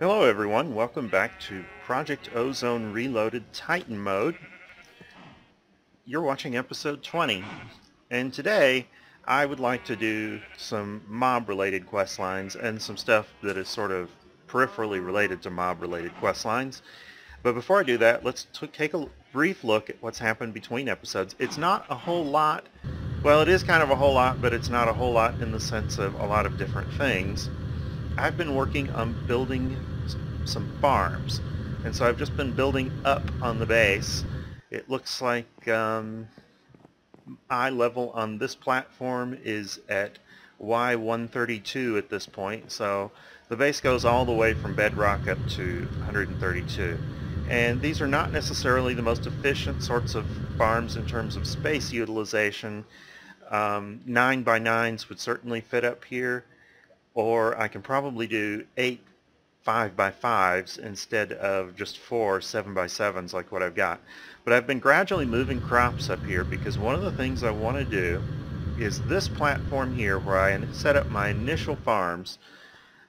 Hello everyone, welcome back to Project Ozone Reloaded Titan Mode. You're watching episode 20, and today I would like to do some mob-related quest lines and some stuff that is sort of peripherally related to mob-related quest lines. But before I do that, let's take a brief look at what's happened between episodes. It's not a whole lot. Well, it is kind of a whole lot, but it's not a whole lot in the sense of a lot of different things. I've been working on building some farms, and so I've just been building up on the base. It looks like eye level on this platform is at Y132 at this point, so the base goes all the way from bedrock up to 132. And these are not necessarily the most efficient sorts of farms in terms of space utilization. 9 by 9s would certainly fit up here, or I can probably do 8 5 by 5s instead of just 4 7 by 7s like what I've got. But I've been gradually moving crops up here because one of the things I want to do is this platform here where I set up my initial farms.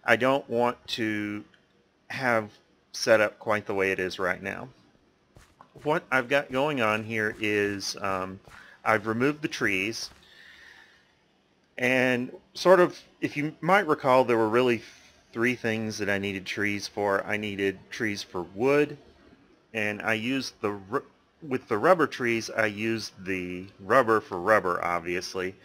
I don't want to have set up quite the way it is right now. What I've got going on here is I've removed the trees, and sort of, if you might recall, there were really three things that I needed trees for. I needed trees for wood, and I used with the rubber trees, I used the rubber for rubber, obviously.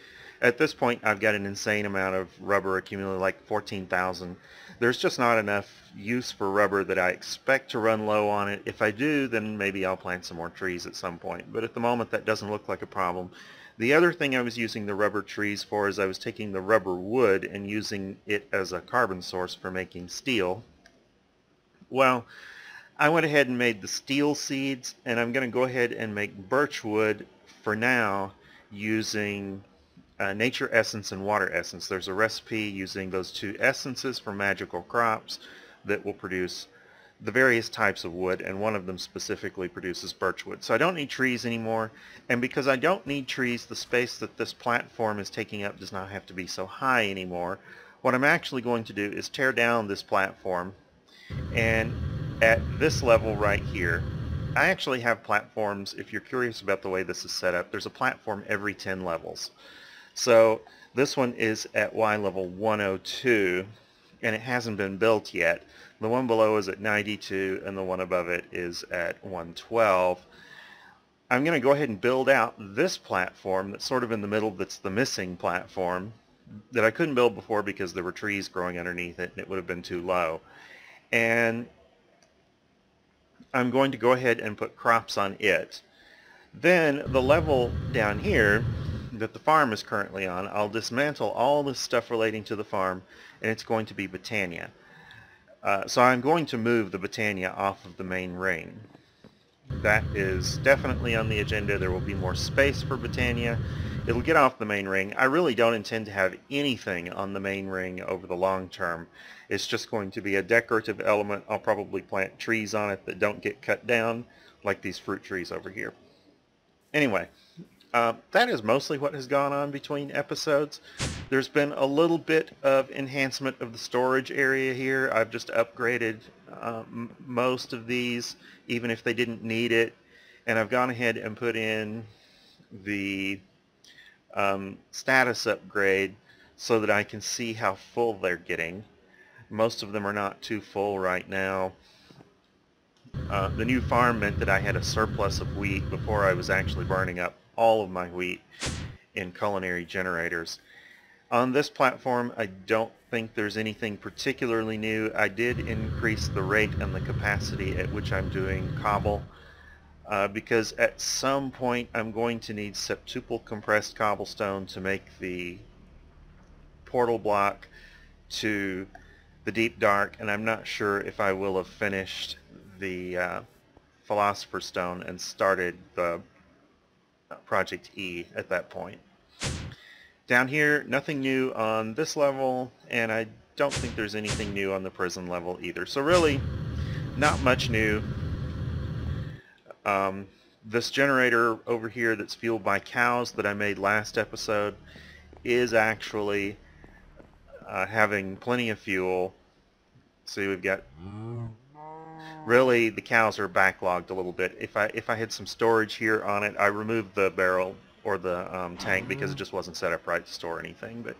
At this point, I've got an insane amount of rubber accumulated, like 14,000. There's just not enough use for rubber that I expect to run low on it. If I do, then maybe I'll plant some more trees at some point. But at the moment, that doesn't look like a problem. The other thing I was using the rubber trees for is I was taking the rubber wood and using it as a carbon source for making steel. Well, I went ahead and made the steel seeds, and I'm going to go ahead and make birch wood for now using nature essence and water essence. There's a recipe using those two essences for magical crops that will produce the various types of wood, and one of them specifically produces birch wood. So I don't need trees anymore, and because I don't need trees, the space that this platform is taking up does not have to be so high anymore. What I'm actually going to do is tear down this platform, and at this level right here, I actually have platforms. If you're curious about the way this is set up, there's a platform every 10 levels. So this one is at Y level 102, and it hasn't been built yet. The one below is at 92, and the one above it is at 112. I'm going to go ahead and build out this platform that's sort of in the middle, that's the missing platform, that I couldn't build before because there were trees growing underneath it and it would have been too low. And I'm going to go ahead and put crops on it. Then the level down here that the farm is currently on, I'll dismantle all this stuff relating to the farm, and it's going to be Botania. So I'm going to move the Botania off of the main ring. That is definitely on the agenda. There will be more space for Botania. It'll get off the main ring. I really don't intend to have anything on the main ring over the long term. It's just going to be a decorative element. I'll probably plant trees on it that don't get cut down, like these fruit trees over here. Anyway, that is mostly what has gone on between episodes. There's been a little bit of enhancement of the storage area here. I've just upgraded most of these, even if they didn't need it. And I've gone ahead and put in the status upgrade so that I can see how full they're getting. Most of them are not too full right now. The new farm meant that I had a surplus of wheat before I was actually burning up all of my wheat in culinary generators. On this platform, I don't think there's anything particularly new. I did increase the rate and the capacity at which I'm doing cobble, because at some point I'm going to need septuple compressed cobblestone to make the portal block to the deep dark, and I'm not sure if I will have finished the Philosopher's Stone and started the Project E at that point. Down here, nothing new on this level, and I don't think there's anything new on the prison level either. So really, not much new. This generator over here that's fueled by cows that I made last episode is actually having plenty of fuel. See, we've got, really, the cows are backlogged a little bit. If I had some storage here on it, I removed the barrel or the tank because it just wasn't set up right to store anything. But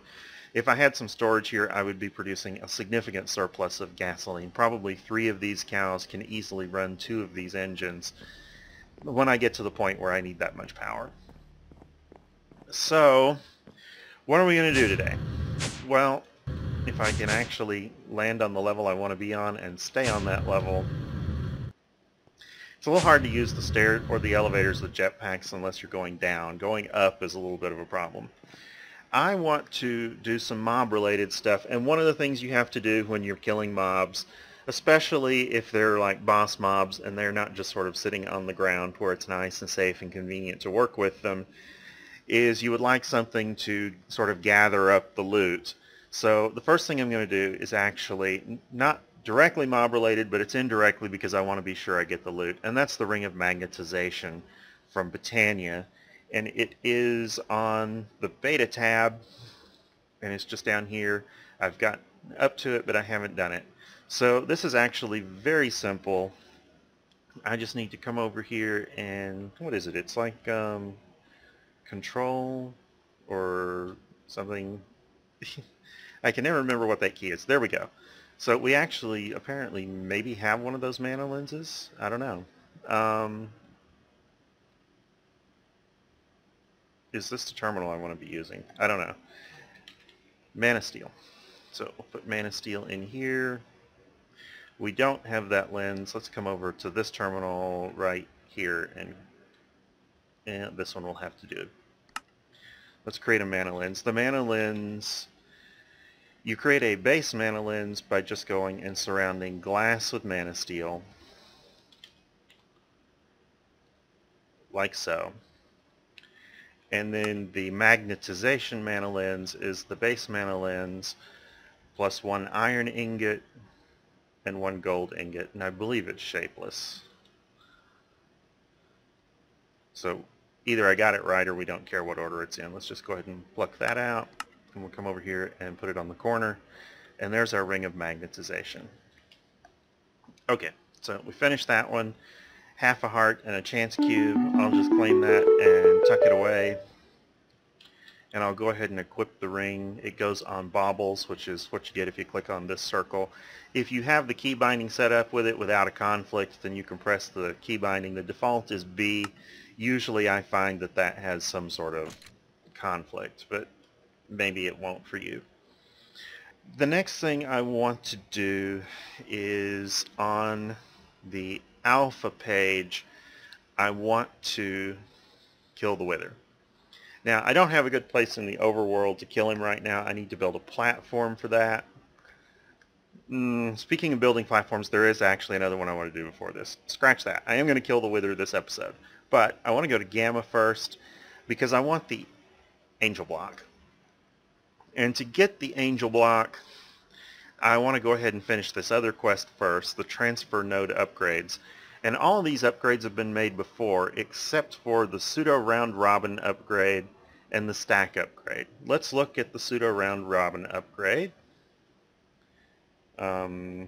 if I had some storage here, I would be producing a significant surplus of gasoline. Probably 3 of these cows can easily run 2 of these engines when I get to the point where I need that much power. So, what are we going to do today? Well, if I can actually land on the level I want to be on and stay on that level. It's a little hard to use the stair or the elevators with jetpacks unless you're going down. Going up is a little bit of a problem. I want to do some mob related stuff, and one of the things you have to do when you're killing mobs, especially if they're like boss mobs and they're not just sort of sitting on the ground where it's nice and safe and convenient to work with them, is you would like something to sort of gather up the loot. So the first thing I'm going to do is actually not directly mob related, but it's indirectly because I want to be sure I get the loot, and that's the Ring of Magnetization from Britannia, and it is on the beta tab, and it's just down here. I've got up to it, but I haven't done it. So this is actually very simple. I just need to come over here and, what is it? It's like control or something. I can never remember what that key is. There we go. So we actually apparently maybe have one of those mana lenses. I don't know. Is this the terminal I want to be using? I don't know. Mana Steel. So we'll put Mana Steel in here. We don't have that lens. Let's come over to this terminal right here, and this one will have to do. Let's create a mana lens. The mana lens, you create a base mana lens by just going and surrounding glass with Mana Steel, like so. And then the magnetization mana lens is the base mana lens plus 1 iron ingot and 1 gold ingot, and I believe it's shapeless. So either I got it right or we don't care what order it's in. Let's just go ahead and pluck that out, and we'll come over here and put it on the corner, and there's our Ring of Magnetization. Okay, so we finished that one. Half a heart and a chance cube. I'll just claim that and tuck it away. And I'll go ahead and equip the ring. It goes on baubles, which is what you get if you click on this circle. If you have the key binding set up with it without a conflict, then you can press the key binding. The default is B. Usually I find that that has some sort of conflict, but maybe it won't for you. The next thing I want to do is on the alpha page, I want to kill the Wither. Now, I don't have a good place in the overworld to kill him right now. I need to build a platform for that. Speaking of building platforms, there is actually another one I want to do before this. Scratch that. I am going to kill the Wither this episode. But I want to go to Gamma first because I want the Angel Block. And to get the Angel Block, I want to go ahead and finish this other quest first, the Transfer Node Upgrades. And all of these upgrades have been made before, except for the Pseudo Round Robin upgrade and the Stack upgrade. Let's look at the Pseudo Round Robin upgrade. There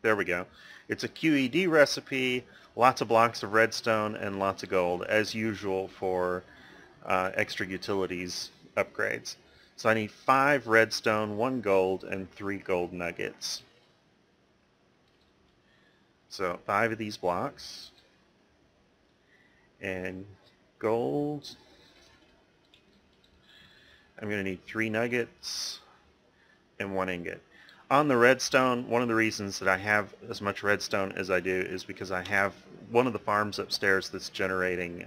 we go. It's a QED recipe, lots of blocks of redstone and lots of gold, as usual for extra utilities upgrades. So I need 5 redstone, 1 gold, and 3 gold nuggets. So 5 of these blocks. And gold. I'm going to need 3 nuggets and 1 ingot. On the redstone, one of the reasons that I have as much redstone as I do is because I have one of the farms upstairs that's generating,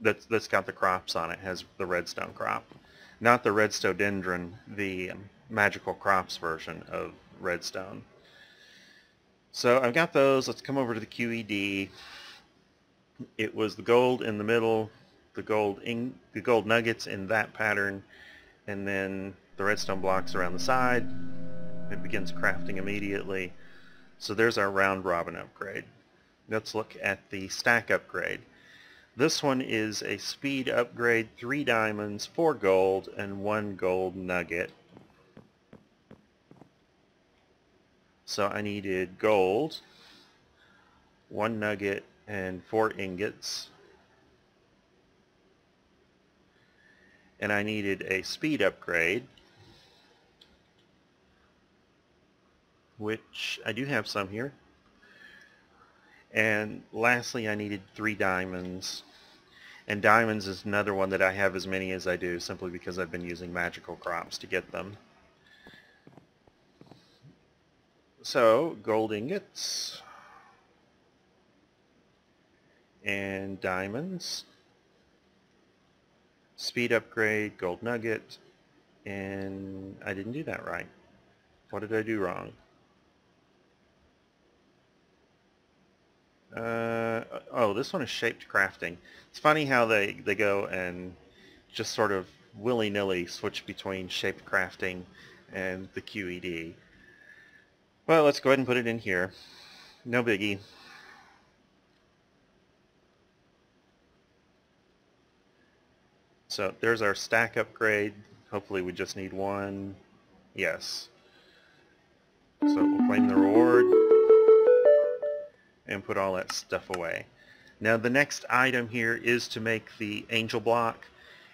that's got the crops on it, has the redstone crop. Not the redstodendron, the magical crops version of redstone. So I've got those. Let's come over to the QED. It was the gold in the middle, the gold nuggets in that pattern, and then the redstone blocks around the side. It begins crafting immediately. So there's our round robin upgrade. Let's look at the stack upgrade. This one is a speed upgrade, 3 diamonds, 4 gold, and 1 gold nugget. So I needed gold, 1 nugget, and 4 ingots. And I needed a speed upgrade, which I do have some here. And lastly, I needed 3 diamonds. And diamonds is another one that I have as many as I do, simply because I've been using magical crops to get them. So, gold ingots and diamonds, speed upgrade, gold nugget, and I didn't do that right. What did I do wrong? Oh, this one is shaped crafting. It's funny how they go and just sort of willy-nilly switch between shaped crafting and the QED. Well, let's go ahead and put it in here. No biggie. So there's our stack upgrade. Hopefully we just need one. Yes. So we'll claim the reward and put all that stuff away. Now the next item here is to make the angel block,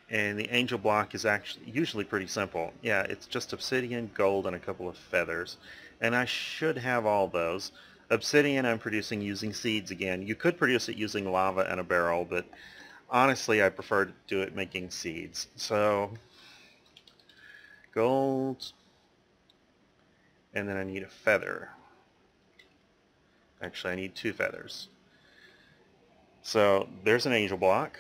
and the angel block is actually usually pretty simple. Yeah, it's just obsidian, gold, and a couple of feathers. And I should have all those. Obsidian I'm producing using seeds again. You could produce it using lava and a barrel, but honestly I prefer to do it making seeds. So gold, and then I need a feather. Actually I need 2 feathers. So there's an angel block.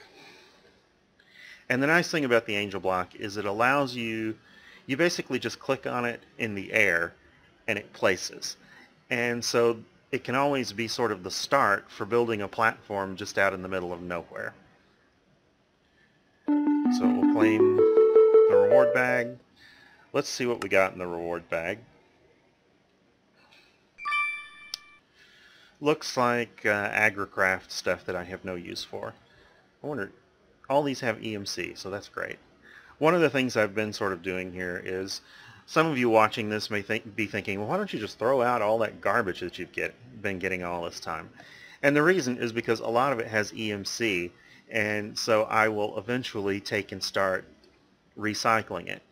And the nice thing about the angel block is it allows you basically just click on it in the air and it places. And so it can always be sort of the start for building a platform just out in the middle of nowhere. So we'll claim the reward bag. Let's see what we got in the reward bag. Looks like agricraft stuff that I have no use for. I wonder, all these have EMC, so that's great. One of the things I've been sort of doing here is, some of you watching this may be thinking, well, why don't you just throw out all that garbage that you've been getting all this time? And the reason is because a lot of it has EMC, and so I will eventually take and start recycling it.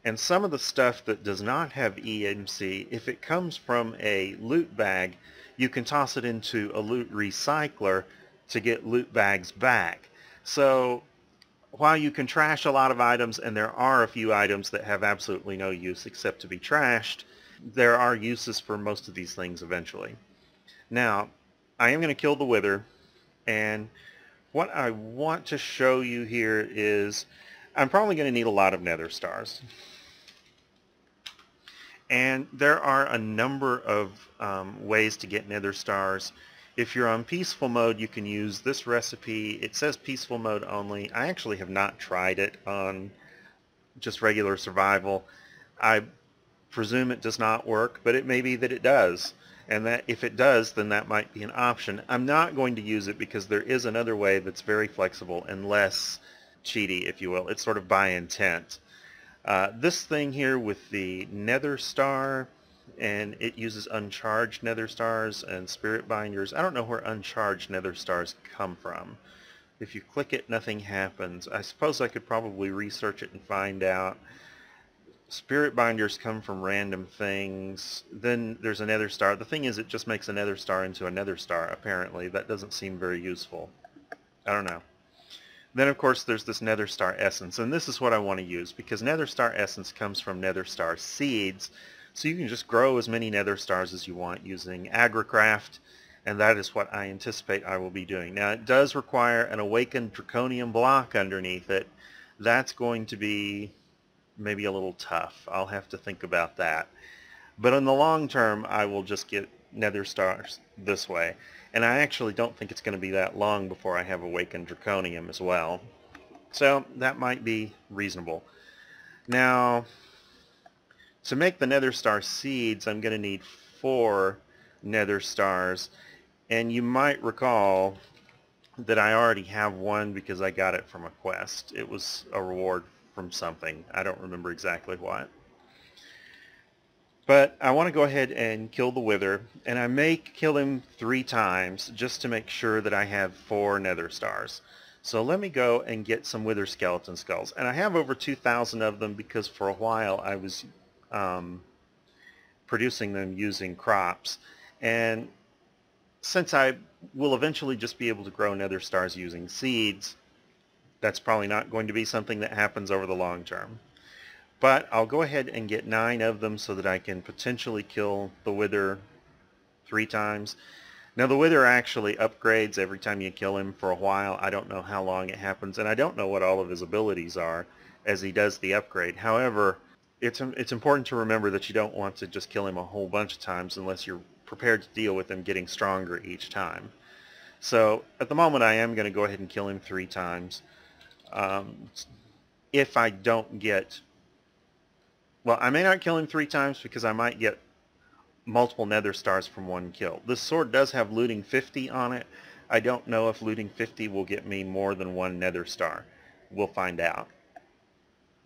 And some of the stuff that does not have EMC, if it comes from a loot bag, you can toss it into a loot recycler to get loot bags back. So while you can trash a lot of items, and there are a few items that have absolutely no use except to be trashed, there are uses for most of these things eventually. Now, I am going to kill the wither, and what I want to show you here is I'm probably going to need a lot of nether stars. And there are a number of ways to get nether stars. If you're on peaceful mode, you can use this recipe. It says peaceful mode only. I actually have not tried it on just regular survival. I presume it does not work, but it may be that it does. And that if it does, then that might be an option. I'm not going to use it because there is another way that's very flexible and less cheaty, if you will. It's sort of by intent. This thing here with the nether star, and it uses uncharged nether stars and spirit binders. I don't know where uncharged nether stars come from. If you click it, nothing happens. I suppose I could probably research it and find out. Spirit binders come from random things. Then there's a nether star. The thing is, it just makes a nether star into a nether star, apparently. That doesn't seem very useful. I don't know. Then, of course, there's this nether star essence, and this is what I want to use, because nether star essence comes from nether star seeds, so you can just grow as many nether stars as you want using agricraft, and that is what I anticipate I will be doing. Now, it does require an awakened draconium block underneath it. That's going to be maybe a little tough. I'll have to think about that. But in the long term, I will just get nether stars this way. And I actually don't think it's going to be that long before I have awakened draconium as well. So that might be reasonable. Now, to make the nether star seeds, I'm going to need 4 nether stars. And you might recall that I already have one because I got it from a quest. It was a reward from something. I don't remember exactly what. But I want to go ahead and kill the Wither, and I may kill him 3 times just to make sure that I have 4 Nether Stars. So let me go and get some Wither skeleton skulls. And I have over 2,000 of them because for a while I was producing them using crops. And since I will eventually just be able to grow Nether Stars using seeds, that's probably not going to be something that happens over the long term. But I'll go ahead and get 9 of them so that I can potentially kill the Wither 3 times. Now the Wither actually upgrades every time you kill him for a while. I don't know how long it happens, and I don't know what all of his abilities are as he does the upgrade. However, it's important to remember that you don't want to just kill him a whole bunch of times unless you're prepared to deal with him getting stronger each time. So at the moment I am going to go ahead and kill him 3 times. If I don't get... Well, I may not kill him 3 times because I might get multiple Nether Stars from one kill. This sword does have looting 50 on it. I don't know if looting 50 will get me more than 1 Nether Star. We'll find out.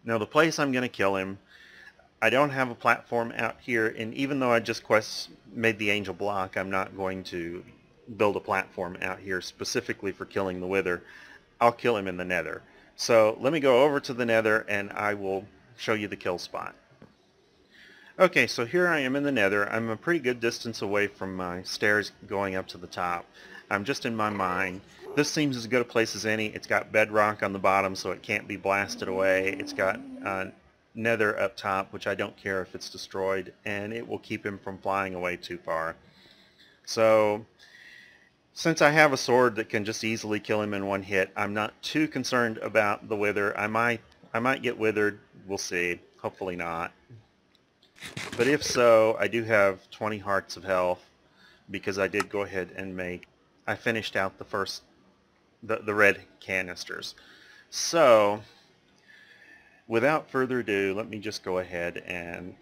Now the place I'm going to kill him, I don't have a platform out here, and even though I just made the Angel Block, I'm not going to build a platform out here specifically for killing the Wither. I'll kill him in the Nether. So let me go over to the Nether and I will show you the kill spot. Okay, so here I am in the Nether. I'm a pretty good distance away from my stairs going up to the top. I'm just in my mine. This seems as good a place as any. It's got bedrock on the bottom so it can't be blasted away. It's got nether up top, which I don't care if it's destroyed, and it will keep him from flying away too far. So since I have a sword that can just easily kill him in one hit, I'm not too concerned about the Wither. I might get withered. We'll see. Hopefully not. But if so, I do have 20 hearts of health because I did go ahead and I finished out the red canisters. So, without further ado, let me just go ahead and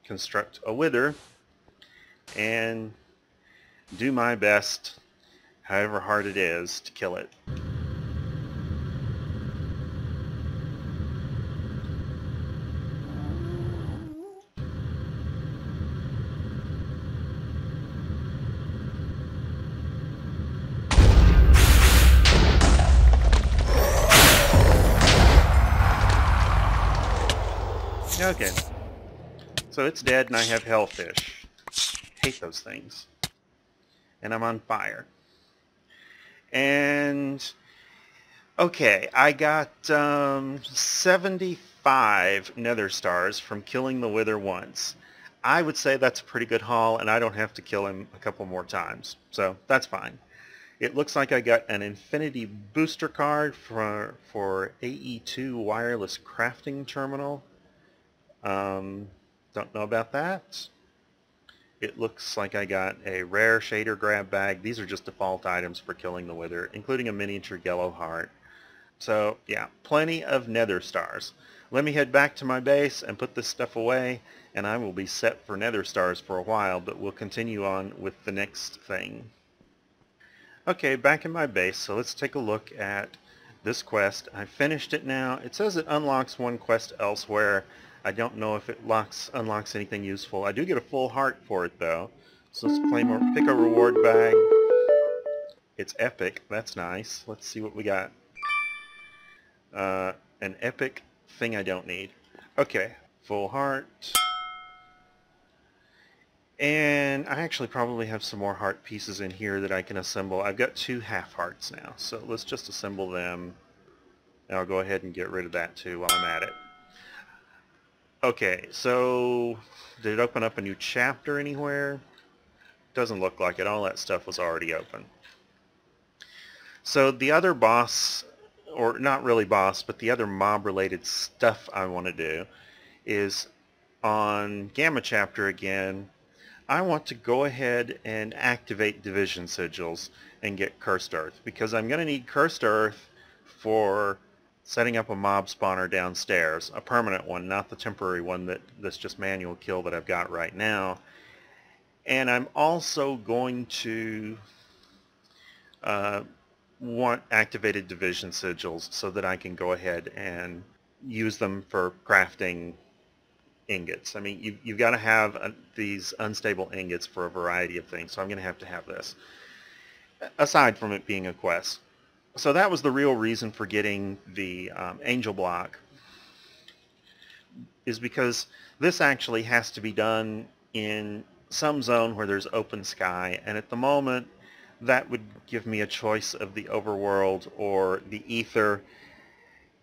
construct a Wither and do my best, however hard it is, to kill it. Okay, so it's dead and I have hellfish. Hate those things. And I'm on fire. And okay, I got 75 Nether Stars from killing the Wither once. I would say that's a pretty good haul, and I don't have to kill him a couple more times, so that's fine. It looks like I got an Infinity Booster card for AE2 Wireless Crafting Terminal. Don't know about that. It looks like I got a rare shader grab bag. These are just default items for killing the Wither, including a miniature yellow heart. So yeah, plenty of Nether Stars. Let me head back to my base and put this stuff away, and I will be set for Nether Stars for a while, but we'll continue on with the next thing. Okay, back in my base, so let's take a look at this quest. I finished it now. It says it unlocks one quest elsewhere. I don't know if it unlocks anything useful. I do get a full heart for it though. So let's pick a reward bag. It's epic. That's nice. Let's see what we got. An epic thing I don't need. Okay, full heart. And I actually probably have some more heart pieces in here that I can assemble. I've got 2 half hearts now, so let's just assemble them. And I'll go ahead and get rid of that too while I'm at it. Okay, so did it open up a new chapter anywhere? Doesn't look like it. All that stuff was already open. So the other boss, or not really boss, but the other mob-related stuff I want to do is on Gamma Chapter again. I want to go ahead and activate Division Sigils and get Cursed Earth, because I'm going to need Cursed Earth for setting up a mob spawner downstairs, a permanent one, not the temporary one that's just manual kill that I've got right now. And I'm also going to want activated Division Sigils so that I can go ahead and use them for crafting ingots. I mean, you've got to have these unstable ingots for a variety of things, so I'm going to have this, aside from it being a quest. So that was the real reason for getting the angel block, is because this actually has to be done in some zone where there's open sky, and at the moment that would give me a choice of the overworld or the ether,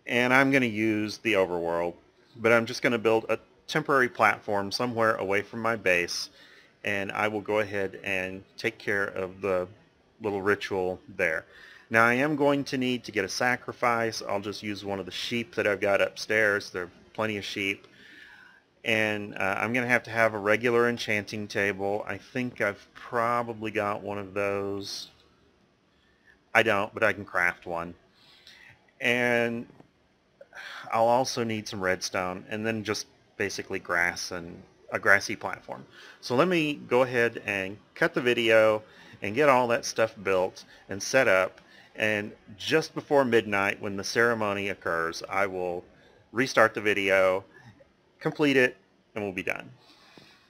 and I'm going to use the overworld, but I'm just going to build a temporary platform somewhere away from my base, and I will go ahead and take care of the little ritual there. Now I am going to need to get a sacrifice. I'll just use one of the sheep that I've got upstairs. There are plenty of sheep. And I'm going to have a regular enchanting table. I think I've probably got one of those. I don't, but I can craft one. And I'll also need some redstone, and then just basically grass and a grassy platform. So let me go ahead and cut the video and get all that stuff built and set up, and just before midnight when the ceremony occurs, I will restart the video, complete it, and we'll be done.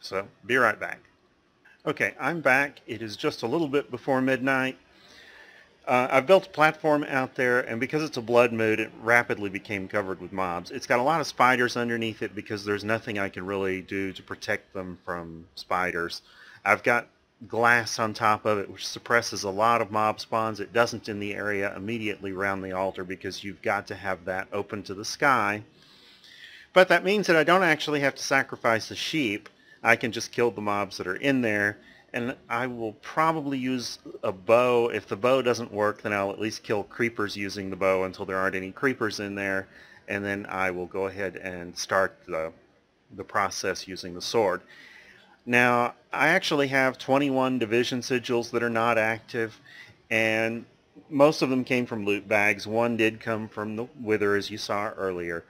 So be right back. Okay, I'm back. It is just a little bit before midnight. I've built a platform out there, and because it's a blood moon, it rapidly became covered with mobs. It's got a lot of spiders underneath it because there's nothing I can really do to protect them from spiders. I've got glass on top of it, which suppresses a lot of mob spawns. It doesn't in the area immediately around the altar because you've got to have that open to the sky. But that means that I don't actually have to sacrifice the sheep. I can just kill the mobs that are in there, and I will probably use a bow. If the bow doesn't work, then I'll at least kill creepers using the bow until there aren't any creepers in there, and then I will go ahead and start the process using the sword. Now, I actually have 21 division sigils that are not active, and most of them came from loot bags. One did come from the Wither, as you saw earlier.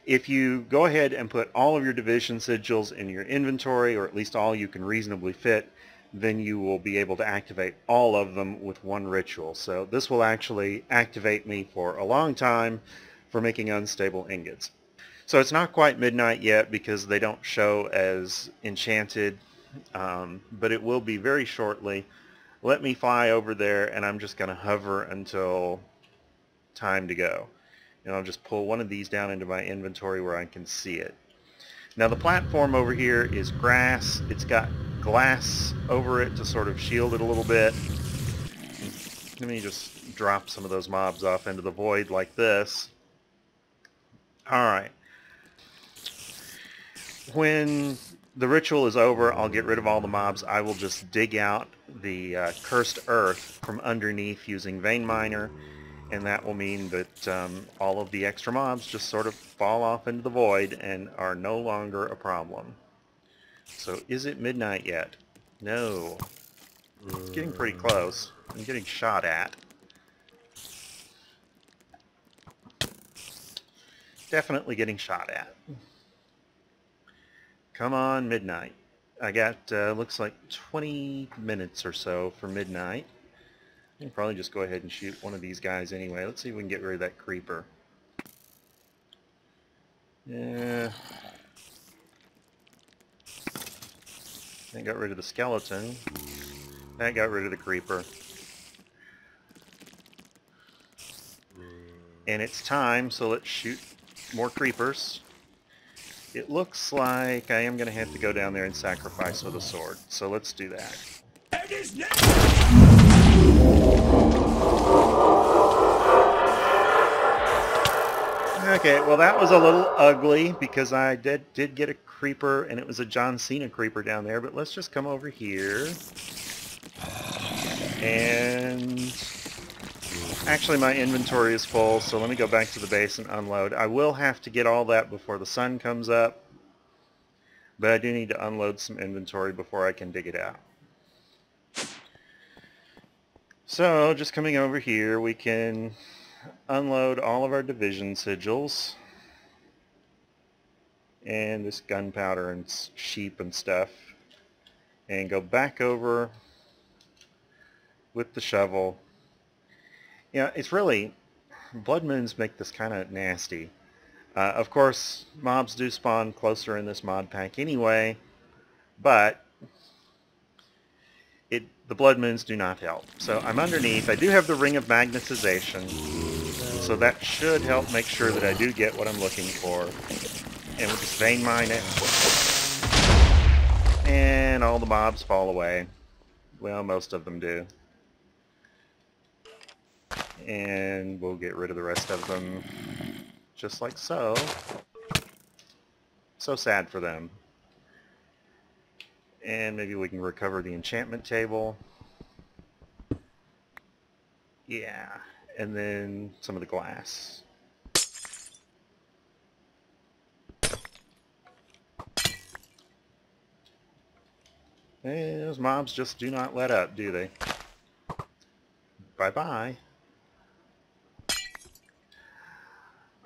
If you go ahead and put all of your division sigils in your inventory, or at least all you can reasonably fit, then you will be able to activate all of them with one ritual. So this will actually activate me for a long time for making unstable ingots. So it's not quite midnight yet because they don't show as enchanted, but it will be very shortly. Let me fly over there, and I'm just going to hover until time to go. And I'll just pull one of these down into my inventory where I can see it. Now the platform over here is grass. It's got glass over it to sort of shield it a little bit. Let me just drop some of those mobs off into the void like this. Alright. When the ritual is over, I'll get rid of all the mobs. I will just dig out the cursed earth from underneath using Vein Miner, and that will mean that all of the extra mobs just sort of fall off into the void and are no longer a problem. So is it midnight yet? No. It's getting pretty close. I'm getting shot at. Definitely getting shot at. Come on, midnight. I got, looks like 20 minutes or so for midnight. I can probably just go ahead and shoot one of these guys anyway. Let's see if we can get rid of that creeper. Yeah. That got rid of the skeleton. That got rid of the creeper. And it's time, so let's shoot more creepers. It looks like I am going to have to go down there and sacrifice with a sword. So let's do that. Okay, well that was a little ugly because I did get a creeper, and it was a John Cena creeper down there, but let's just come over here. And actually my inventory is full, so let me go back to the base and unload. I will have to get all that before the sun comes up, but I do need to unload some inventory before I can dig it out. So just coming over here, we can unload all of our division sigils and this gunpowder and sheep and stuff, and go back over with the shovel. Yeah, it's really, blood moons make this kind of nasty. Of course, mobs do spawn closer in this mod pack anyway, but the blood moons do not help. So I'm underneath. I do have the ring of magnetization, so that should help make sure that I do get what I'm looking for. And we'll just vein mine it. And all the mobs fall away. Well, most of them do. And we'll get rid of the rest of them just like so. So sad for them. And maybe we can recover the enchantment table. Yeah, and then some of the glass. And those mobs just do not let up, do they? Bye-bye.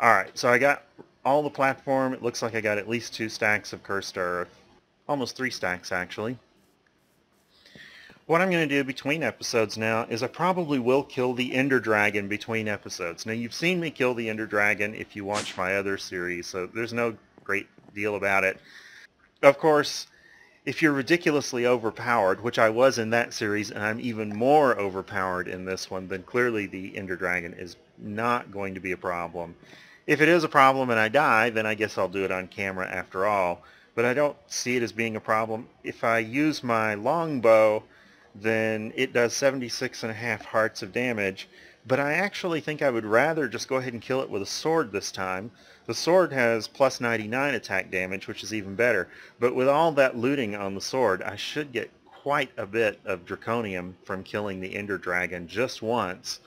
Alright, so I got all the platform. It looks like I got at least 2 stacks of cursed earth. Almost 3 stacks, actually. What I'm going to do between episodes now is I probably will kill the Ender Dragon between episodes. Now, you've seen me kill the Ender Dragon if you watch my other series, so there's no great deal about it. Of course, if you're ridiculously overpowered, which I was in that series, and I'm even more overpowered in this one, then clearly the Ender Dragon is not going to be a problem. If it is a problem and I die, then I guess I'll do it on camera after all. But I don't see it as being a problem. If I use my longbow, then it does 76.5 hearts of damage. But I actually think I would rather just go ahead and kill it with a sword this time. The sword has plus 99 attack damage, which is even better. But with all that looting on the sword, I should get quite a bit of draconium from killing the Ender Dragon just once,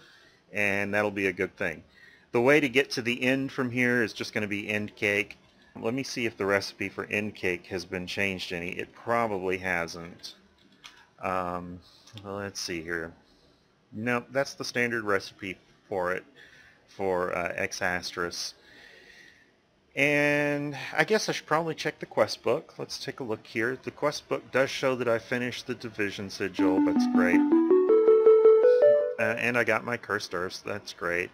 and that'll be a good thing. The way to get to the end from here is just going to be end cake. Let me see if the recipe for end cake has been changed any. It probably hasn't. Well, let's see here. Nope, that's the standard recipe for it, for X Astris. And I guess I should probably check the quest book. Let's take a look here. The quest book does show that I finished the Division Sigil. That's great. And I got my Cursed Earths. That's great.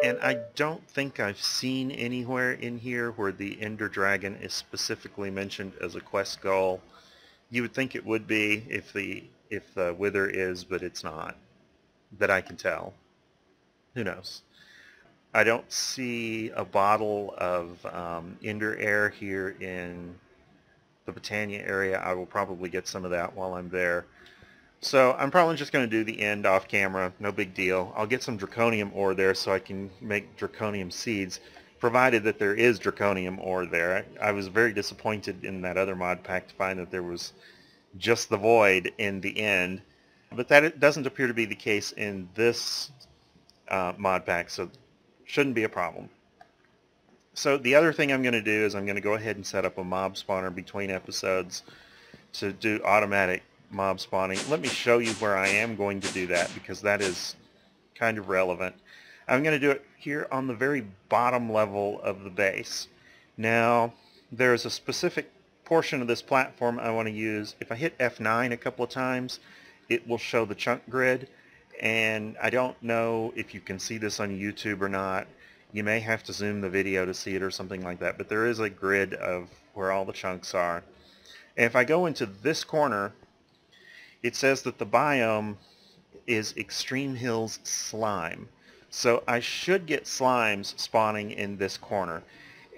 And I don't think I've seen anywhere in here where the Ender Dragon is specifically mentioned as a quest goal. You would think it would be if the Wither is, but it's not. That I can tell. Who knows? I don't see a bottle of Ender Air here in the Britannia area. I will probably get some of that while I'm there. So I'm probably just going to do the end off camera. No big deal. I'll get some draconium ore there so I can make draconium seeds, provided that there is draconium ore there. I was very disappointed in that other mod pack to find that there was just the void in the end. But that doesn't appear to be the case in this mod pack, so shouldn't be a problem. So the other thing I'm going to do is I'm going to go ahead and set up a mob spawner between episodes to do automatic mob spawning. Let me show you where I am going to do that, because that is kind of relevant. I'm going to do it here on the very bottom level of the base. Now, there's a specific portion of this platform I want to use. If I hit F9 a couple of times, it will show the chunk grid, and I don't know if you can see this on YouTube or not. You may have to zoom the video to see it or something like that, but there is a grid of where all the chunks are. And if I go into this corner, it says that the biome is Extreme Hills Slime. So I should get slimes spawning in this corner.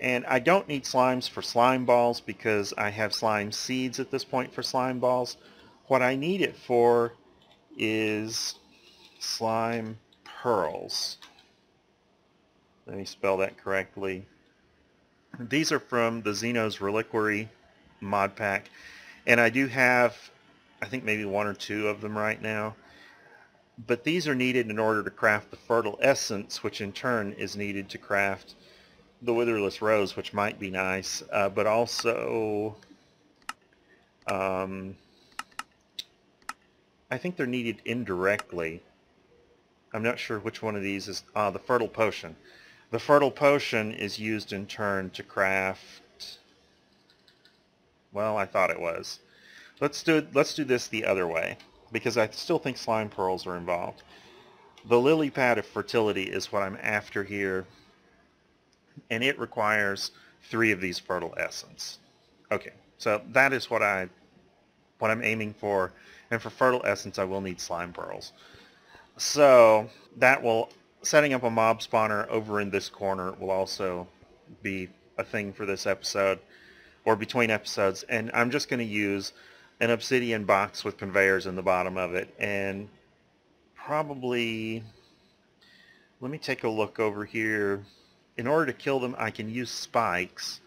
And I don't need slimes for slime balls because I have slime seeds at this point for slime balls. What I need it for is slime pearls. Let me spell that correctly. These are from the Xenos Reliquary mod pack, and I do have, I think, maybe 1 or 2 of them right now. But these are needed in order to craft the Fertile Essence, which in turn is needed to craft the Witherless Rose, which might be nice, but also I think they're needed indirectly. I'm not sure which one of these is the Fertile Potion. The Fertile Potion is used in turn to craft, well, I thought it was. Let's do this the other way, because I still think slime pearls are involved. The Lily Pad of Fertility is what I'm after here. and it requires 3 of these fertile essence. Okay, so that is what I'm aiming for, and for fertile essence I will need slime pearls. So that will, setting up a mob spawner over in this corner will also be a thing for this episode, or between episodes, and I'm just going to use an obsidian box with conveyors in the bottom of it, and probably, let me take a look over here. In order to kill them, I can use spikes.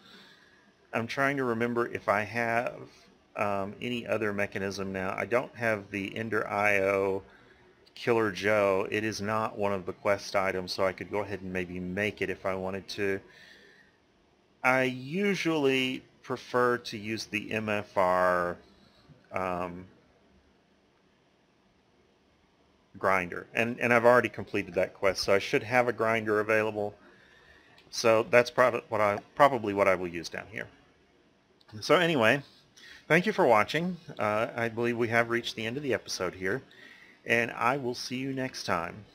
I'm trying to remember if I have any other mechanism now. I don't have the Ender IO Killer Joe. It is not one of the quest items, so I could go ahead and maybe make it if I wanted to. I usually prefer to use the MFR grinder, and I've already completed that quest, so I should have a grinder available. So that's probably what I will use down here. So anyway, thank you for watching. I believe we have reached the end of the episode here, and I will see you next time.